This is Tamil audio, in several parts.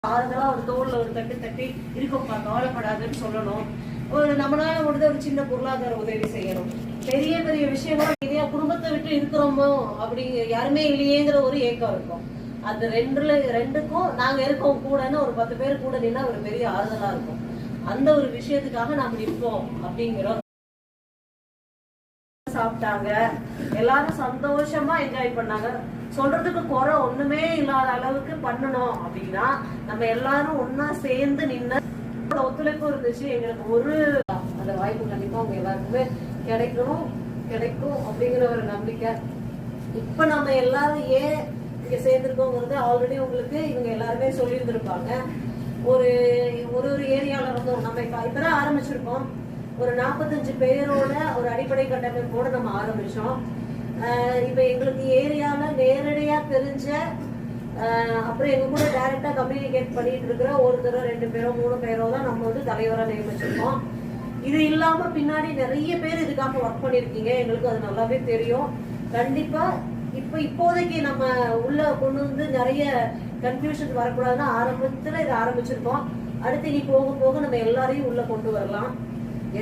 ஆறுதலா ஒரு தோல்ல ஒரு தட்டு தட்டி இருக்கும்ப்பா கவலைப்படாதுன்னு சொல்லணும். ஒரு நம்மளால முடிஞ்ச ஒரு சின்ன பொருளாதார உதவி செய்யணும். பெரிய பெரிய விஷயமா இதே குடும்பத்தை விட்டு இருக்கிறோமோ அப்படி யாருமே இல்லையேங்கிற ஒரு ஏக்கம் இருக்கும். அது ரெண்டுக்கும் நாங்க இருக்கோம் கூடன்னு ஒரு 10 பேர் கூட நின்னா ஒரு பெரிய ஆறுதலா இருக்கும். அந்த ஒரு விஷயத்துக்காக நாம நிற்போம் அப்படிங்கிறோம். சாப்பிட்டாங்க, எல்லாரும் சந்தோஷமா என்ஜாய் பண்ணாங்க. சொல்றதுக்கு குறை ஒண்ணுமே இல்லாத அளவுக்கு பண்ணணும் அப்படின்னா நம்ம எல்லாரும் ஒன்னா சேர்ந்து நின்று ஒத்துழைப்பு இருந்துச்சு. எங்களுக்கு ஒரு அந்த வாய்ப்பு கண்டிப்பா அவங்க எல்லாருக்குமே கிடைக்கும் அப்படிங்கிற ஒரு நம்பிக்கை. இப்ப நம்ம எல்லாரும் ஏன் இங்க சேர்ந்திருக்கோங்கிறது ஆல்ரெடி உங்களுக்கு இவங்க எல்லாருமே சொல்லி இருந்திருப்பாங்க. ஒரு ஏரியால இருந்தோம். நம்ம இப்பதான் ஆரம்பிச்சிருக்கோம். ஒரு 45 பேரோட ஒரு அடிப்படை கட்டமைப்போட நம்ம ஆரம்பிச்சோம். இப்ப எங்களுக்கு ஏரியால நேரடியா தெரிஞ்ச அப்புறம் எங்க கூட டைரக்டா கம்யூனிகேட் பண்ணிட்டு இருக்கிற ஒருத்தரோ 2 பேரோ 3 பேரோ தான் நம்ம வந்து தலைவரா நியமிச்சிருக்கோம். இது இல்லாம பின்னாடி நிறைய பேர் இதுக்காக ஒர்க் பண்ணிருக்கீங்க. எங்களுக்கு அது நல்லாவே தெரியும். கண்டிப்பா இப்போதைக்கு நம்ம உள்ள கொண்டு வந்து நிறைய கன்ஃபியூஷன் வரக்கூடாதுன்னா ஆரம்பத்துல இதை ஆரம்பிச்சிருக்கோம். அடுத்து இனி போக போக நம்ம எல்லாரையும் உள்ள கொண்டு வரலாம்.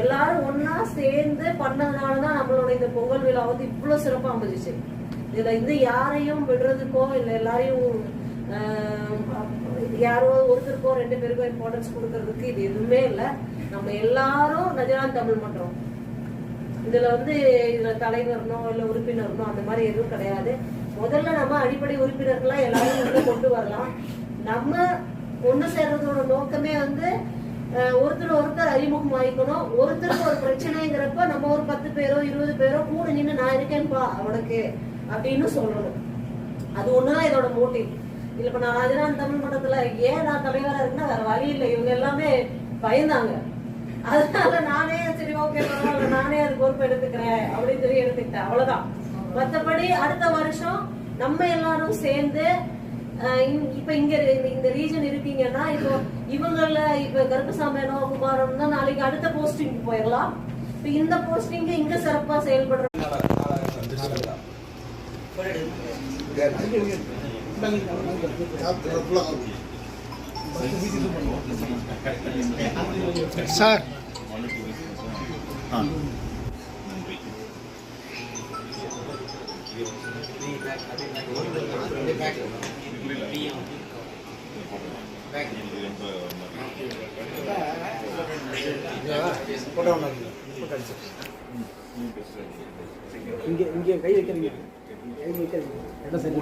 எல்லாரும் ஒன்னா சேர்ந்து பண்ணதுனாலதான் நம்மளோட இந்த பொங்கல் விழா வந்து இவ்வளவு சிறப்பா அமைஞ்சிச்சு. இதுல யாரையும் விடுறதுக்கோ இல்ல எல்லாரையும் யாரோ ஒருத்தருக்கோ 2 பேருக்கோ இம்பார்ட்டன்ஸ் கொடுக்கறதுக்கு இது எதுவுமே இல்லை. நம்ம எல்லாரும் நஜரான் தமிழ் மன்றம் இதுல தலைவர்னோ இல்ல உறுப்பினர்னோ அந்த மாதிரி எதுவும் கிடையாது. முதல்ல நம்ம அடிப்படை உறுப்பினர்களா எல்லாரும் உள்ள கொண்டு வரலாம். நம்ம ஒண்ணு சேர்றதோட நோக்கமே வந்து ஒருத்தர் அறிமுகம் ஆயிக்கணும். ஒருத்தருக்கு ஒரு பிரச்சனைங்கிறப்ப நம்ம ஒரு 10 பேரோ 20 பேரோ கூட நின்று நான் இருக்கேன்பா அவனுக்கு அப்படின்னு சொல்லணும். அது ஒண்ணுதான் இதோட மோட்டிவ். இல்ல இப்ப நான் ராஜரான் தமிழ் மன்றத்துல ஏன் நான் தலைவரா இருக்குன்னா வேற வழி இல்லை. இவங்க எல்லாமே பயந்தாங்க. அதனால நானே சரி ஓகே பரவாயில்ல நானே அது பொறுப்பு எடுத்துக்கிறேன் அப்படின்னு சொல்லி எடுத்துக்கிட்டேன். அவ்வளவுதான். மற்றபடி அடுத்த வருஷம் நம்ம எல்லாரும் சேர்ந்து இப்ப இந்த ரீஜன் இருக்கீங்கன்னா இப்போ இவங்கள இப்ப கருப்பசாமியனோ குமாரன் தான் நாளைக்கு அடுத்த போஸ்டிங் போயிடலாம். இப்ப இந்த போஸ்டிங் இங்க சிறப்பா செயல்படுற சார் இங்கே கை வைக்கிறீங்க என்ன சரி